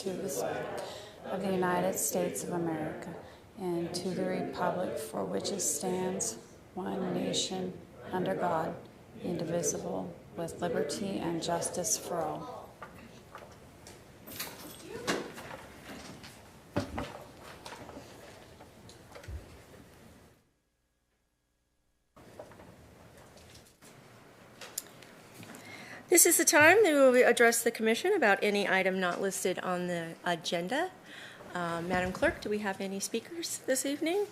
to the of the United States of America and to the republic for which it stands, one nation, under God, indivisible, with liberty and justice for all. This is the time that we will address the Commission about any item not listed on the agenda. Madam Clerk, do we have any speakers this evening?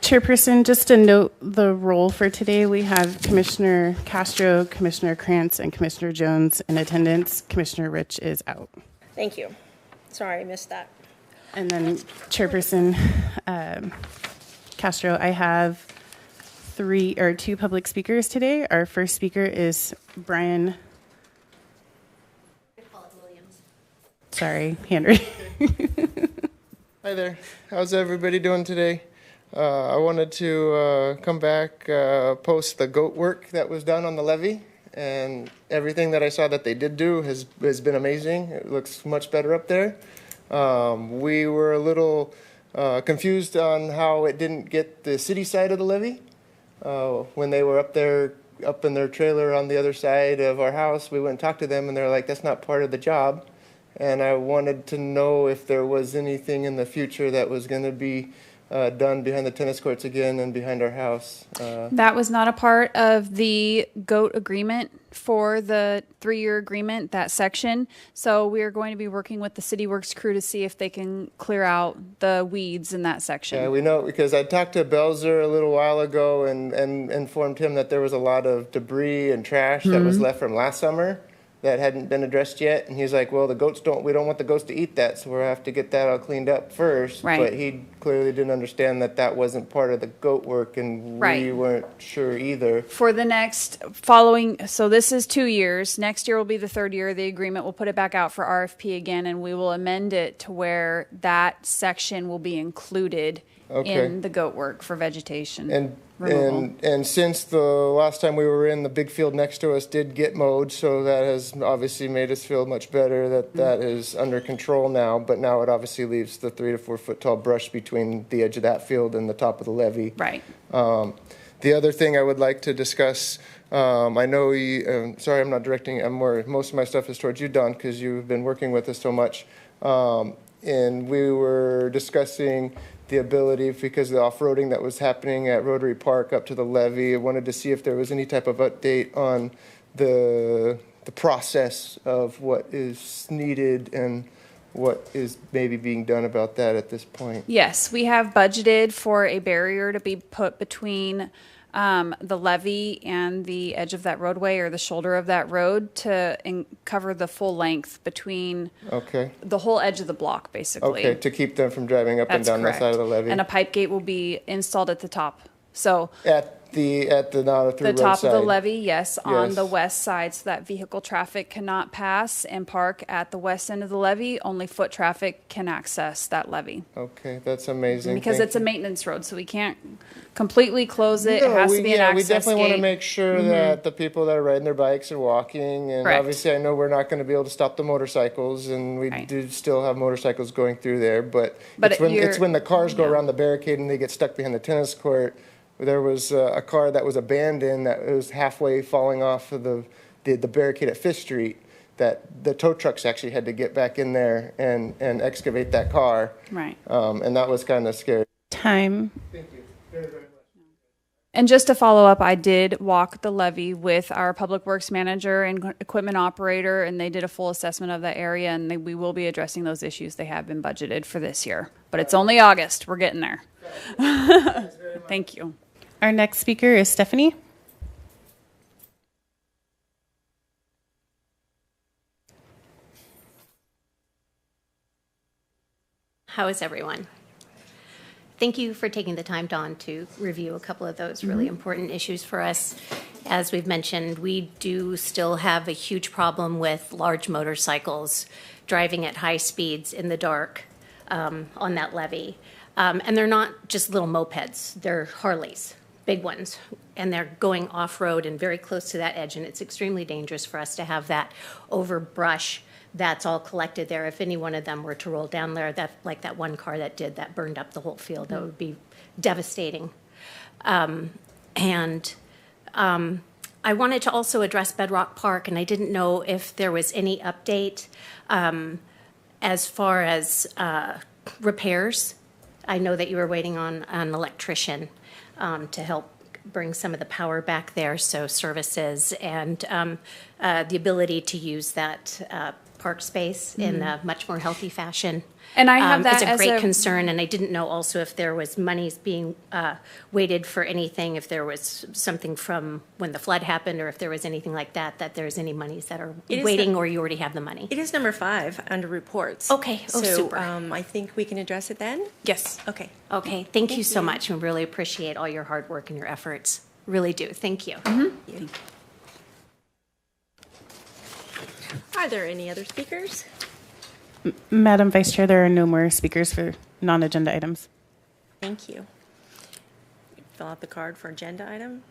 Chairperson, just to note the roll for today, we have Commissioner Castro, Commissioner Krantz, and Commissioner Jones in attendance. Commissioner Rich is out. Thank you. Sorry, I missed that. And then Chairperson Castro, I have two public speakers today. Our first speaker is Brian. Sorry, Henry. Hi there. How's everybody doing today? I wanted to come back, post the goat work that was done on the levee, and everything that I saw that they did do has been amazing. It looks much better up there. We were a little confused on how it didn't get the city side of the levee. When they were up there, up in their trailer on the other side of our house, we went and talked to them, and they're like, that's not part of the job. And I wanted to know if there was anything in the future that was going to be done behind the tennis courts again and behind our house. That was not a part of the GOAT agreement for the 3-year agreement, that section. So we are going to be working with the City Works crew to see if they can clear out the weeds in that section. Yeah, we know, because I talked to Belzer a little while ago and informed him that there was a lot of debris and trash that was left from last summer that hadn't been addressed yet, and he's like, well, we don't want the goats to eat that, so we'll have to get that all cleaned up first. Right. But he clearly didn't understand that wasn't part of the goat work, and we weren't sure either. For the next following, so this is 2 years. Next year will be the 3rd year of the agreement. We'll put it back out for RFP again, and we will amend it to where that section will be included in the goat work for vegetation removal. And since the last time we were in, the big field next to us did get mowed, so that has obviously made us feel much better that is under control now. But now it obviously leaves the 3 to 4 foot tall brush between the edge of that field and the top of the levee. Right. The other thing I would like to discuss, I know you, sorry, I'm not directing, most of my stuff is towards you, Don, because you've been working with us so much. And we were discussing the ability, because of the off-roading that was happening at Rotary Park up to the levee. I wanted to see if there was any type of update on the process of what is needed and what is maybe being done about that at this point. Yes, we have budgeted for a barrier to be put between the levee and the edge of that roadway or the shoulder of that road to cover the full length between the whole edge of the block, basically. Okay, to keep them from driving up and down that side of the levee. And a pipe gate will be installed at the top. So at the top of the levee, yes, on the west side, so that vehicle traffic cannot pass and park at the west end of the levee. Only foot traffic can access that levee. Okay, that's amazing. Because it's a maintenance road, so we can't completely close it. It has to be an access we definitely gate. want to make sure that the people that are riding their bikes are walking. And obviously, I know we're not going to be able to stop the motorcycles, and we do still have motorcycles going through there. But it's when the cars go around the barricade and they get stuck behind the tennis court. There was a car that was abandoned that was halfway falling off of the barricade at 5th Street, that the tow trucks actually had to get back in there and excavate that car. Right. And that was kind of scary. Time. Thank you very, very much. And just to follow up, I did walk the levee with our public works manager and equipment operator, and they did a full assessment of that area, and we will be addressing those issues. They have been budgeted for this year. But it's only August. We're getting there. Thank you. Our next speaker is Stephanie. How is everyone? Thank you for taking the time, Dawn, to review a couple of those really important issues for us. As we've mentioned, we do still have a huge problem with large motorcycles driving at high speeds in the dark on that levee. And they're not just little mopeds, they're Harleys, big ones. And they're going off-road and very close to that edge, and it's extremely dangerous for us to have that over brush that's all collected there. If any one of them were to roll down there, that, like that one car that did, that burned up the whole field, that would be devastating. I wanted to also address Bedrock Park, and I didn't know if there was any update as far as repairs. I know that you were waiting on an electrician to help bring some of the power back there, so services and the ability to use that park space in a much more healthy fashion. And I have that it's a as great a concern, and I didn't know also if there was monies being waited for anything, if there was something from when the flood happened, or if there was anything like that, that there's any monies that are It is waiting, or you already have the money. It is number 5 under reports. Okay. Oh, So super. I think we can address it then? yes. Okay. Okay, thank you so much. We really appreciate all your hard work and your efforts. Really do. Thank you. Are there any other speakers? Madam Vice Chair, there are no more speakers for non-agenda items. Thank you. Fill out the card for agenda item.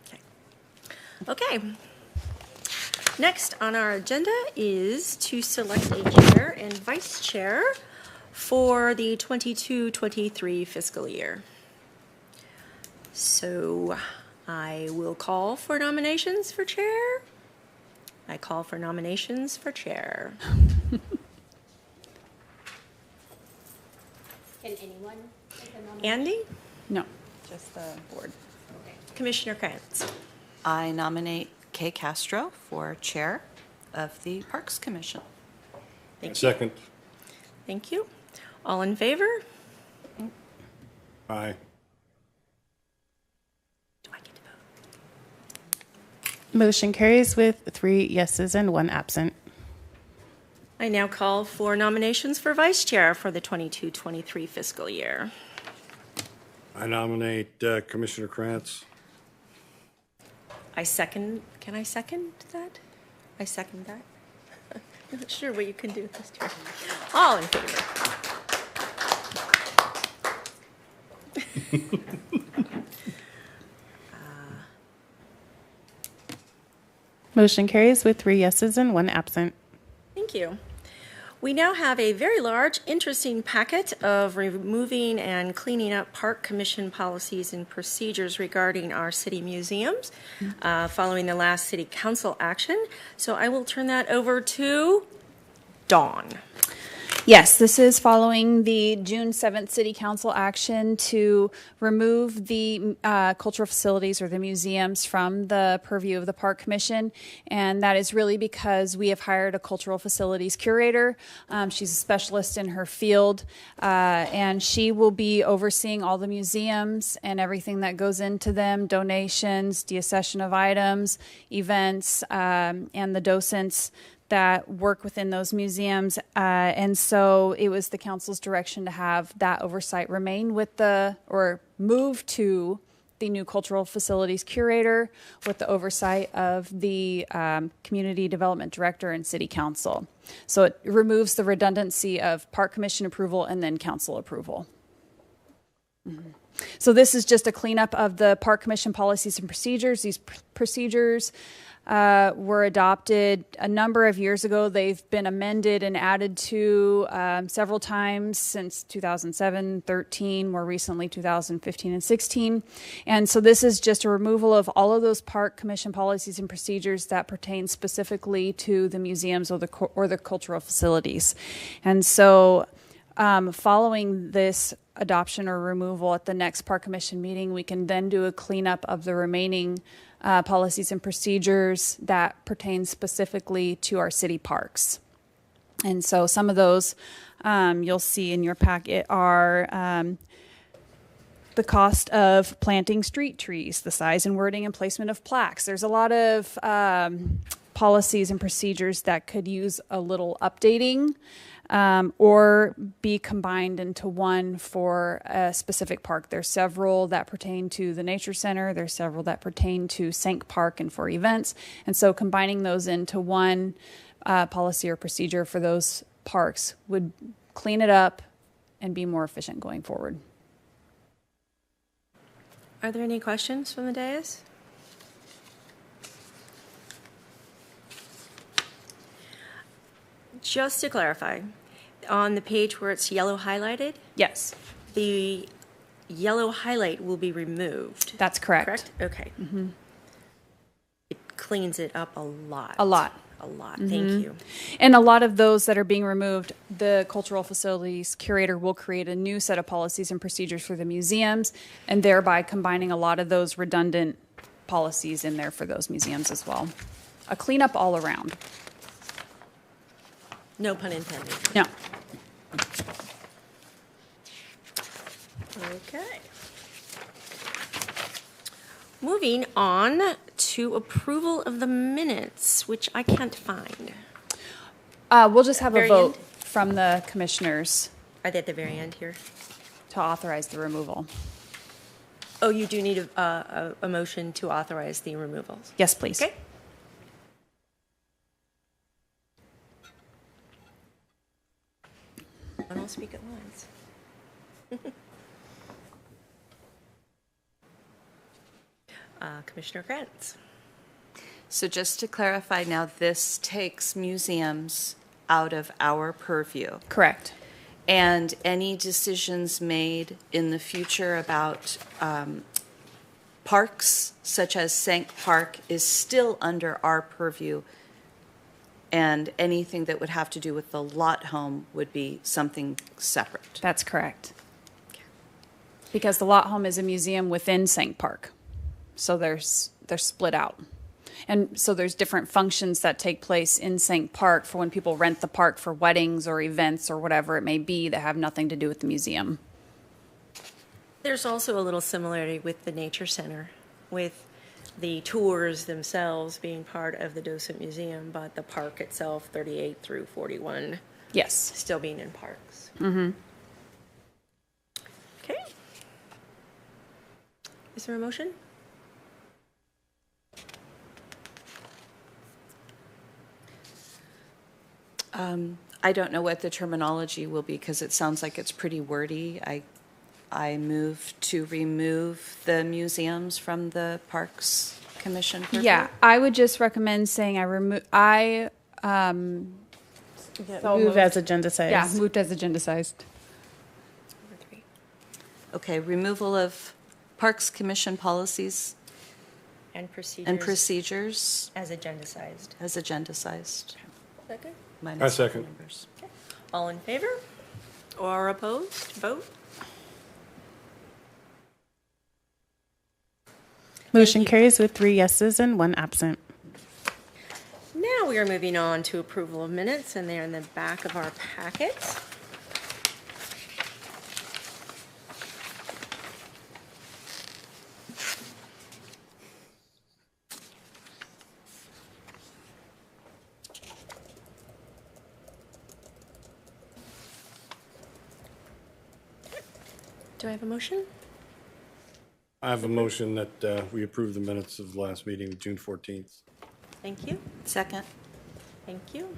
Okay. Okay. Next on our agenda is to select a chair and vice chair for the 22-23 fiscal year. So I will call for nominations for chair. I call for nominations for chair. Can anyone take a nomination? Andy? No. Just the board. Commissioner Krantz? I nominate Kay Castro for Chair of the Parks Commission. Thank you. Second. Thank you. All in favor? Aye. Do I get to vote? Motion carries with 3 yeses and 1 absent. I now call for nominations for vice chair for the 22-23 fiscal year. I nominate Commissioner Krantz. I second, can I second that? I second that. I'm not sure what you can do this chair. All in favor? Motion carries with 3 yeses and 1 absent. Thank you. We now have a very large, interesting packet of removing and cleaning up Park Commission policies and procedures regarding our city museums following the last City Council action. So I will turn that over to Dawn. Yes, this is following the June 7th City Council action to remove the cultural facilities or the museums from the purview of the Park Commission. And that is really because we have hired a cultural facilities curator. She's a specialist in her field, and she will be overseeing all the museums and everything that goes into them, donations, deaccession of items, events, and the docents that work within those museums. And so it was the council's direction to have that oversight remain with or move to the new cultural facilities curator with the oversight of the community development director and city council. So it removes the redundancy of Park Commission approval and then council approval. So this is just a cleanup of the Park Commission policies and procedures. These procedures were adopted a number of years ago. They've been amended and added to several times since 2007, 13, more recently 2015 and 16. And so this is just a removal of all of those Park Commission policies and procedures that pertain specifically to the museums or the cultural facilities. And so following this adoption or removal at the next Park Commission meeting, we can then do a cleanup of the remaining policies and procedures that pertain specifically to our city parks. And so some of those you'll see in your packet are the cost of planting street trees, the size and wording and placement of plaques. There's a lot of policies and procedures that could use a little updating or be combined into one for a specific park. There's several that pertain to the Nature Center. There's several that pertain to Sank Park and for events. And so combining those into one policy or procedure for those parks would clean it up and be more efficient going forward. Are there any questions from the dais? Just to clarify, on the page where it's yellow highlighted, Yes, the yellow highlight will be removed. that's correct. Correct? Okay. It cleans it up a lot. A lot. A lot. Thank you. And a lot of those that are being removed, the cultural facilities curator will create a new set of policies and procedures for the museums, and thereby combining a lot of those redundant policies in there for those museums as well. A cleanup all around. No pun intended. No. Okay. Moving on to approval of the minutes, which I can't find. We'll just have a Very vote end? from the commissioners Are they at the very end here? to authorize the removal. Oh, you do need a motion to authorize the removals. Yes, please. Okay. I don't speak at once. Commissioner Krantz. So just to clarify now, this takes museums out of our purview. Correct. And any decisions made in the future about parks, such as Sank Park, is still under our purview. And anything that would have to do with the lot home would be something separate. That's correct. Because the Lot Home is a museum within Sank Park. So they're split out. And so there's different functions that take place in Sank Park for when people rent the park for weddings or events or whatever it may be that have nothing to do with the museum. There's also a little similarity with the Nature Center, with the tours themselves being part of the Docent Museum, but the park itself, 38 through 41, Yes. still being in parks. Okay. Is there a motion? I don't know what the terminology will be because it sounds like it's pretty wordy. I move to remove the museums from the Parks Commission purview. Yeah, I would just recommend saying Move as agenda size. Yeah, moved as agenda sized. Number 3. Okay, removal of Parks Commission policies And procedures. and procedures As agenda-sized. as agenda-sized. Second. minus the second. numbers. All in favor? Or opposed? Vote. Motion carries with 3 yeses and 1 absent. Now we are moving on to approval of minutes, and they're in the back of our packet. Do I have a motion? I have a motion that we approve the minutes of the last meeting, June 14th. Thank you. Second. Thank you.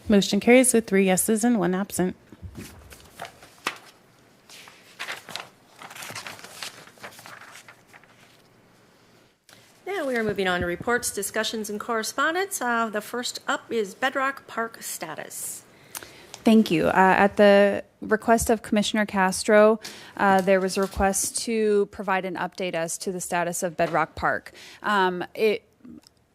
Motion carries with 3 yeses and 1 absent. Now we are moving on to reports, discussions, and correspondence. The first up is Bedrock Park status. Thank you. At the request of Commissioner Castro, there was a request to provide an update as to the status of Bedrock Park. It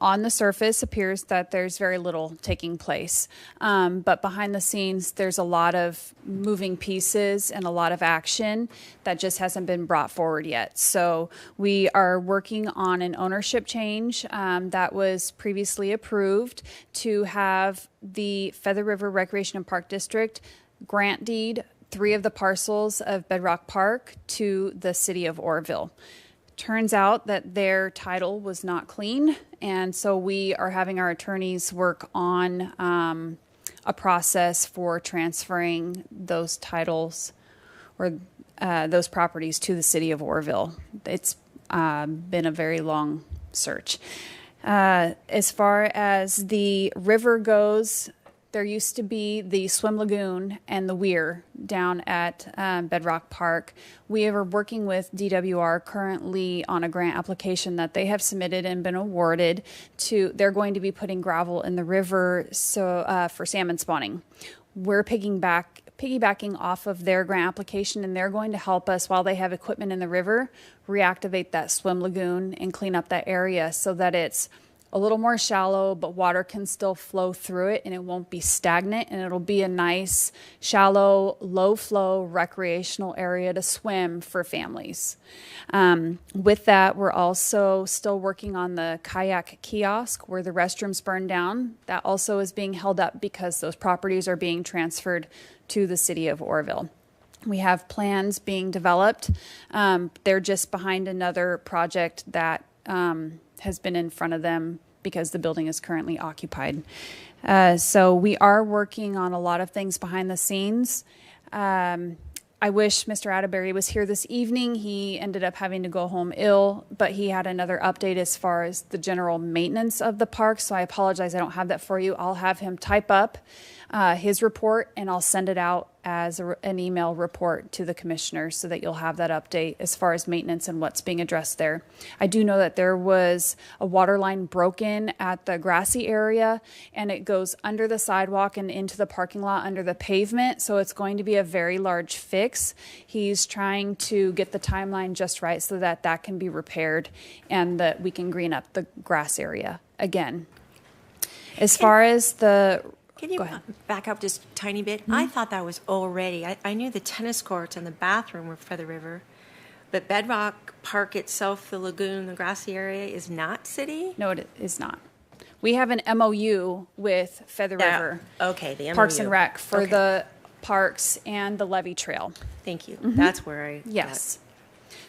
on the surface appears that there's very little taking place, but behind the scenes there's a lot of moving pieces and a lot of action that just hasn't been brought forward yet. So we are working on an ownership change that was previously approved to have the Feather River Recreation and Park District grant deed 3 of the parcels of Bedrock Park to the city of Oroville. Turns out that their title was not clean, and so we are having our attorneys work on a process for transferring those titles or those properties to the city of Oroville. It's been a very long search. As far as the river goes, there used to be the swim lagoon and the weir down at Bedrock Park. We are working with DWR currently on a grant application that they have submitted and been awarded to. They're going to be putting gravel in the river for salmon spawning. We're piggybacking off of their grant application, and they're going to help us while they have equipment in the river reactivate that swim lagoon and clean up that area so that it's a little more shallow, but water can still flow through it and it won't be stagnant, and it'll be a nice, shallow, low flow recreational area to swim for families. With that, we're also still working on the kayak kiosk where the restrooms burned down. That also is being held up because those properties are being transferred to the city of Oroville. We have plans being developed. They're just behind another project that has been in front of them because the building is currently occupied. So we are working on a lot of things behind the scenes. I wish Mr. Atterbury was here this evening. He ended up having to go home ill, but he had another update as far as the general maintenance of the park. So I apologize, I don't have that for you. I'll have him type up his report and I'll send it out as an email report to the commissioners so that you'll have that update as far as maintenance and what's being addressed there. I do know that there was a water line broken at the grassy area and it goes under the sidewalk and into the parking lot under the pavement. So it's going to be a very large fix. He's trying to get the timeline just right so that that can be repaired and that we can green up the grass area again. As far as the Can you back up just a tiny bit? I thought that was already, I knew the tennis courts and the bathroom were Feather River, but Bedrock Park itself, the lagoon, the grassy area is not city? No, it is not. We have an MOU with Feather River. Okay, the MOU. Parks and Rec for Okay. the parks and the levee trail. Thank you. That's where I Yes.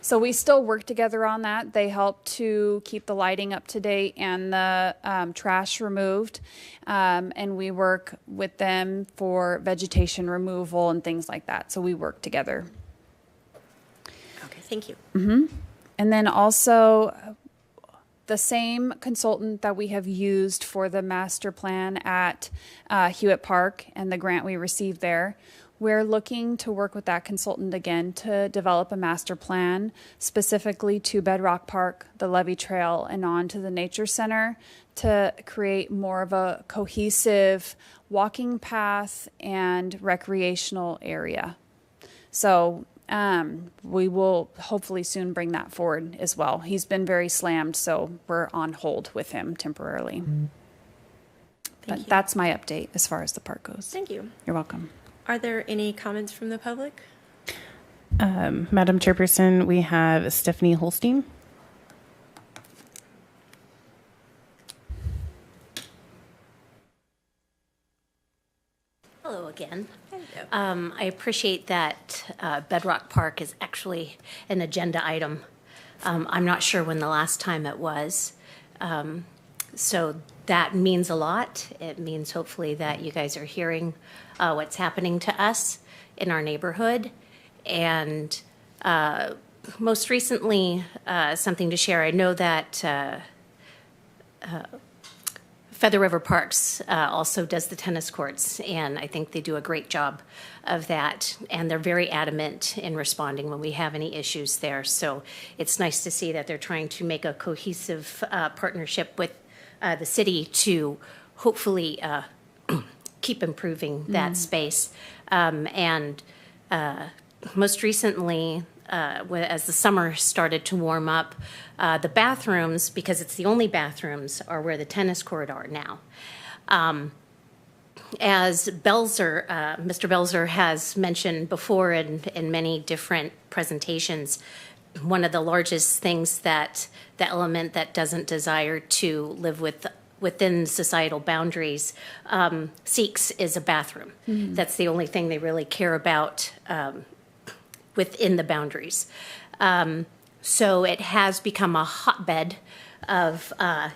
So we still work together on that. They help to keep the lighting up to date and the trash removed. And we work with them for vegetation removal and things like that. So we work together. Okay, thank you. And then also the same consultant that we have used for the master plan at Hewitt Park and the grant we received there. We're looking to work with that consultant again to develop a master plan specifically to Bedrock Park, the Levee Trail, and on to the Nature Center to create more of a cohesive walking path and recreational area. So we will hopefully soon bring that forward as well. He's been very slammed, so we're on hold with him temporarily. But that's my update as far as the park goes. Thank you. You're welcome. Are there any comments from the public? Madam Chairperson, we have Stephanie Holstein. Hello again. I appreciate that Bedrock Park is actually an agenda item. I'm not sure when the last time it was. So that means a lot. It means hopefully that you guys are hearing what's happening to us in our neighborhood. And most recently, something to share, I know that Feather River Parks also does the tennis courts, and I think they do a great job of that. And they're very adamant in responding when we have any issues there. So it's nice to see that they're trying to make a cohesive partnership with the city to hopefully keep improving that space. And most recently, as the summer started to warm up, the bathrooms, because it's the only bathrooms, are where the tennis court are now. As Belzer, Mr. Belzer has mentioned before in many different presentations, one of the largest things that the element that doesn't desire to live within societal boundaries seeks is a bathroom. That's the only thing they really care about within the boundaries. So it has become a hotbed of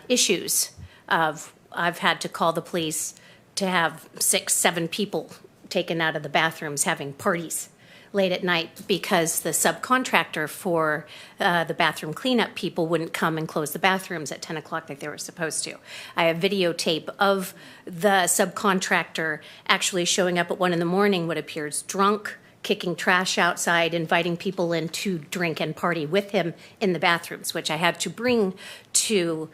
issues. I've had to call the police to have 6, 7 people taken out of the bathrooms having parties late at night because the subcontractor for the bathroom cleanup people wouldn't come and close the bathrooms at 10 o'clock like they were supposed to. I have videotape of the subcontractor actually showing up at 1 in the morning, what appears drunk, kicking trash outside, inviting people in to drink and party with him in the bathrooms, which I had to bring to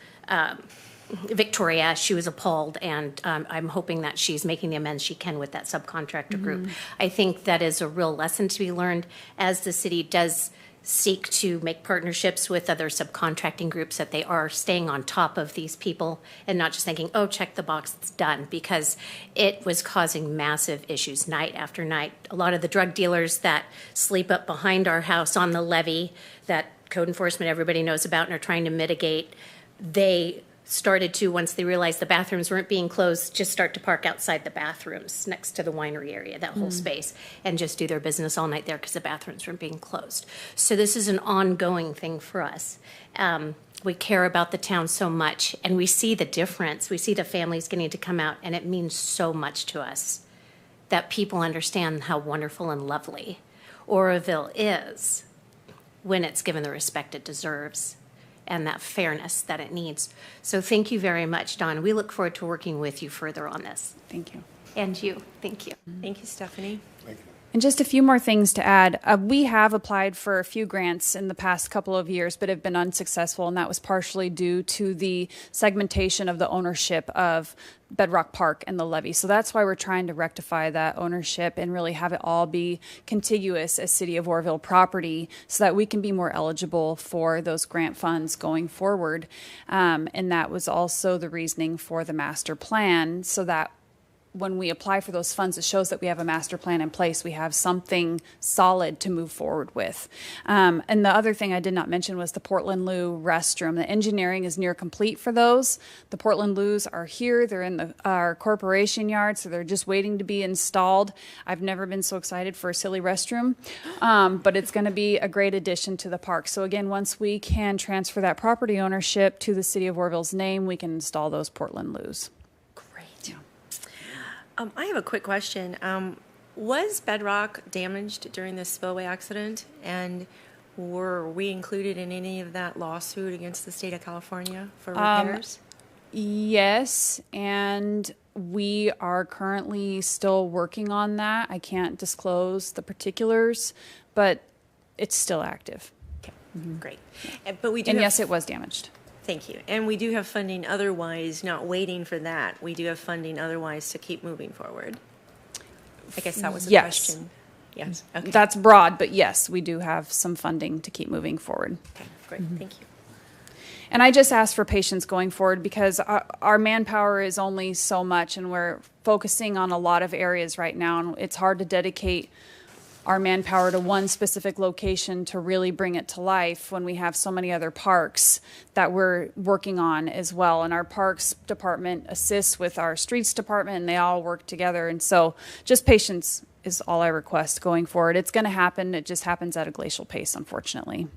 Victoria. She was appalled, and I'm hoping that she's making the amends she can with that subcontractor group. I think that is a real lesson to be learned as the city does seek to make partnerships with other subcontracting groups, that they are staying on top of these people and not just thinking, oh, check the box, it's done, because it was causing massive issues night after night. A lot of the drug dealers that sleep up behind our house on the levee that code enforcement everybody knows about and are trying to mitigate, they started to, once they realized the bathrooms weren't being closed, just start to park outside the bathrooms next to the winery area, that whole space, and just do their business all night there because the bathrooms weren't being closed. So this is an ongoing thing for us. We care about the town so much, and we see the difference. We see the families getting to come out, and it means so much to us that people understand how wonderful and lovely Oroville is when it's given the respect it deserves and that fairness that it needs. So thank you very much, Dawn. We look forward to working with you further on this. Thank you. And you. Thank you. Thank you, Stephanie. Thank you. And just a few more things to add. We have applied for a few grants in the past couple of years, but have been unsuccessful, and that was partially due to the segmentation of the ownership of Bedrock Park and the levee. So that's why we're trying to rectify that ownership and really have it all be contiguous as City of Oroville property so that we can be more eligible for those grant funds going forward. And that was also the reasoning for the master plan, so that when we apply for those funds, it shows that we have a master plan in place. We have something solid to move forward with. And the other thing I did not mention was the Portland Loo restroom. The engineering is near complete for those. The Portland Loos are here. They're in our corporation yard, so they're just waiting to be installed. I've never been so excited for a silly restroom, but it's going to be a great addition to the park. So again, once we can transfer that property ownership to the City of Oroville's name, we can install those Portland Loos. I have a quick question. Was Bedrock damaged during the spillway accident, and were we included in any of that lawsuit against the state of California for repairs? Yes, and we are currently still working on that. I can't disclose the particulars, but it's still active. Okay, great. But we do. And have, yes, it was damaged. Thank you. And we do have funding otherwise, not waiting for that. We do have funding otherwise to keep moving forward. I guess that was the question. Yes. Okay. That's broad, but yes, we do have some funding to keep moving forward. Okay, great. Thank you. And I just ask for patience going forward because our manpower is only so much, and we're focusing on a lot of areas right now, and it's hard to dedicate our manpower to one specific location to really bring it to life when we have so many other parks that we're working on as well. And our parks department assists with our streets department, and they all work together. And so just patience is all I request going forward. It's going to happen. It just happens at a glacial pace, unfortunately.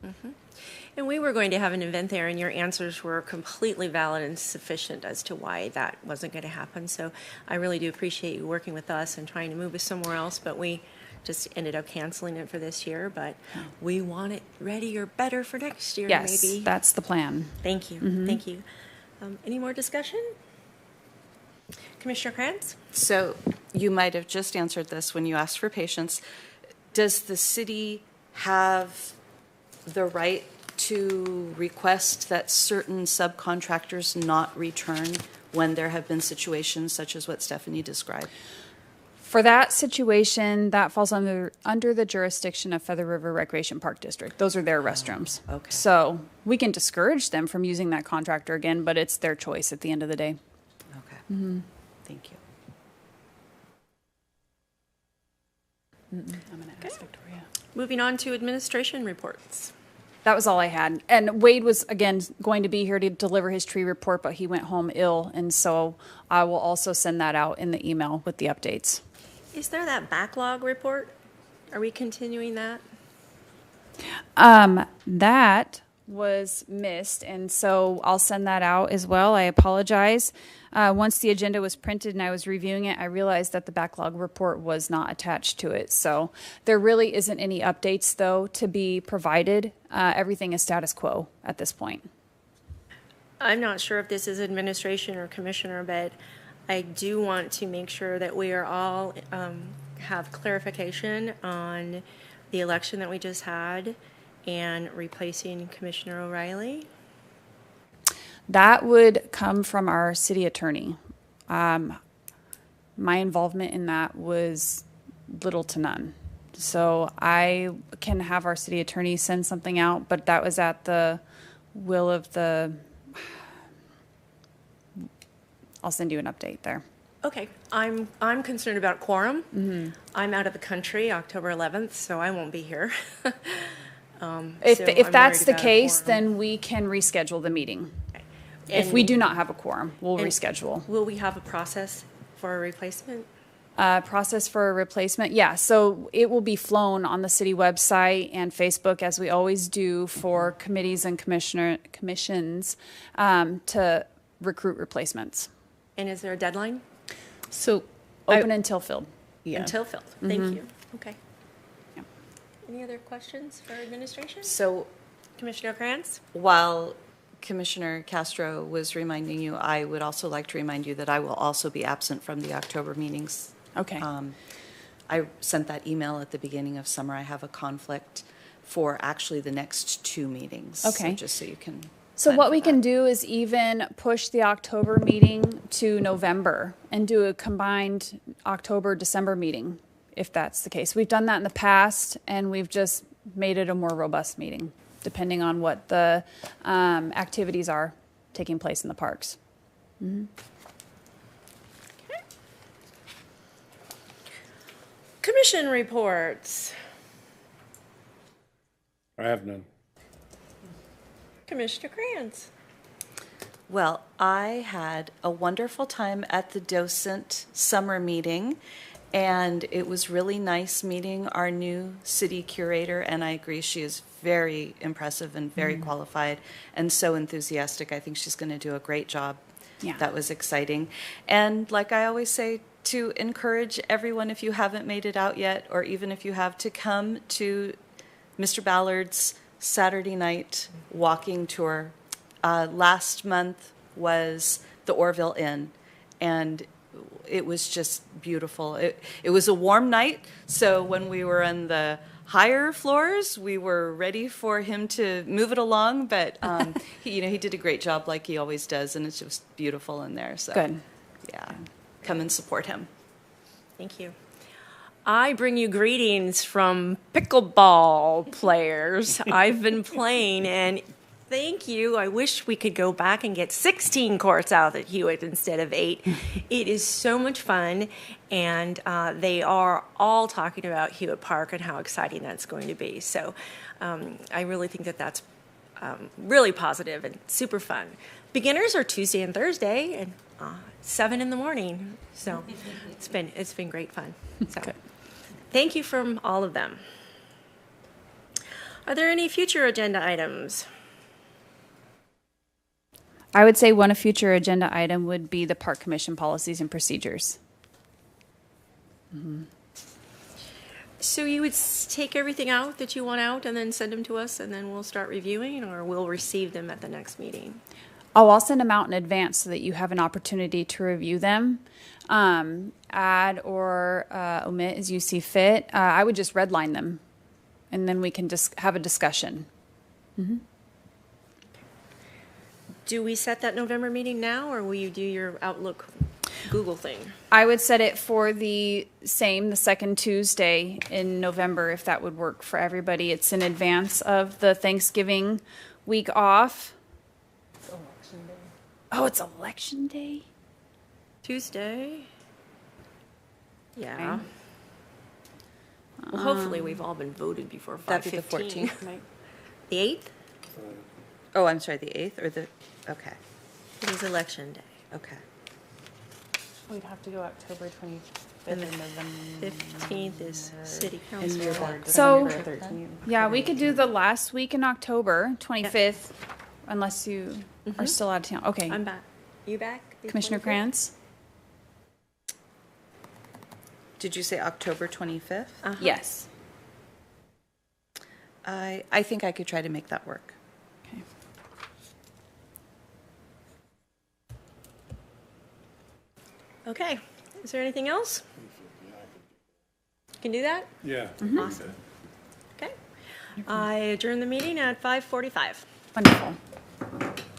And we were going to have an event there, and your answers were completely valid and sufficient as to why that wasn't going to happen. So I really do appreciate you working with us and trying to move us somewhere else, but we just ended up canceling it for this year, but we want it ready or better for next year, Yes, maybe. that's the plan. Thank you. Thank you. Any more discussion? Commissioner Krantz? So you might have just answered this when you asked for patience. Does the city have the right to request that certain subcontractors not return when there have been situations such as what Stephanie described? For that situation, that falls under the jurisdiction of Feather River Recreation Park District. Those are their restrooms. Okay. So we can discourage them from using that contractor again, but it's their choice at the end of the day. Okay. Thank you. I'm going to ask Victoria. Moving on to administration reports. That was all I had. And Wade was, again, going to be here to deliver his tree report, but he went home ill. And so I will also send that out in the email with the updates. Is there that backlog report? Are we continuing that? That was missed, and so I'll send that out as well. I apologize. Once the agenda was printed and I was reviewing it, I realized that the backlog report was not attached to it. So there really isn't any updates, though, to be provided. Everything is status quo at this point. I'm not sure if this is administration or commissioner, but I do want to make sure that we are all have clarification on the election that we just had and replacing Commissioner O'Reilly. That would come from our city attorney. My involvement in that was little to none. So I can have our city attorney send something out, but that was at the will of the... I'll send you an update there. Okay, I'm concerned about quorum. I'm out of the country October 11th, so I won't be here. If that's the case, then we can reschedule the meeting. If we do not have a quorum, we'll reschedule. Will we have a process for a replacement? Process for a replacement? Yeah, so it will be flown on the city website and Facebook, as we always do for committees and commissions to recruit replacements. And is there a deadline? So Open until filled. yeah. Until filled. Thank you. Okay. Any other questions for administration? So Commissioner Krantz? while Commissioner Castro was reminding you, I would also like to remind you that I will also be absent from the October meetings. Okay. I sent that email at the beginning of summer. I have a conflict for actually the next 2 meetings. Okay. So just so you can. So plan what for we can that. do is even push the October meeting to November and do a combined October-December meeting, if that's the case. We've done that in the past, and we've just made it a more robust meeting, depending on what the activities are taking place in the parks. Commission reports. I have none. Commissioner Krantz. Well, I had a wonderful time at the docent summer meeting, and it was really nice meeting our new city curator, and I agree she is very impressive and very qualified and so enthusiastic. I think she's going to do a great job. Yeah. That was exciting. And like I always say, to encourage everyone, if you haven't made it out yet, or even if you have, to come to Mr. Ballard's Saturday night walking tour. Last month was the Oroville Inn, and it was just beautiful. It was a warm night, so when we were on the higher floors, we were ready for him to move it along, but he did a great job like he always does, and it's just beautiful in there. So Good. yeah, come and support him. Thank you. I bring you greetings from pickleball players. I've been playing, and thank you. I wish we could go back and get 16 courts out at Hewitt instead of 8. It is so much fun, and they are all talking about Hewitt Park and how exciting that's going to be. So I really think that that's really positive and super fun. Beginners are Tuesday and Thursday, and 7 in the morning. So it's been great fun. So thank you from all of them. Are there any future agenda items? I would say one future agenda item would be the Park Commission policies and procedures. So you would take everything out that you want out and then send them to us, and then we'll start reviewing, or we'll receive them at the next meeting? Oh, I'll send them out in advance so that you have an opportunity to review them, add or omit as you see fit. I would just redline them, and then we can just have a discussion. Do we set that November meeting now, or will you do your Outlook Google thing? I would set it for the second Tuesday in November, if that would work for everybody. It's in advance of the Thanksgiving week off. Oh, it's election day? Tuesday? Yeah. Okay. Well, hopefully we've all been voted before 5:15. That'd be the 14th. The 8th? Oh, I'm sorry, the 8th or the, okay, It is election day. okay. We'd have to go October And the 15th is city council. So, yeah, we could do the last week in October, 25th, unless you are still out of town. Okay. I'm back. You back? the Commissioner 25th? Krantz? Did you say October 25th? Yes. I think I could try to make that work. Okay. Okay. Is there anything else? You can do that? Yeah. Awesome. Okay. I adjourn the meeting at 5:45. Wonderful.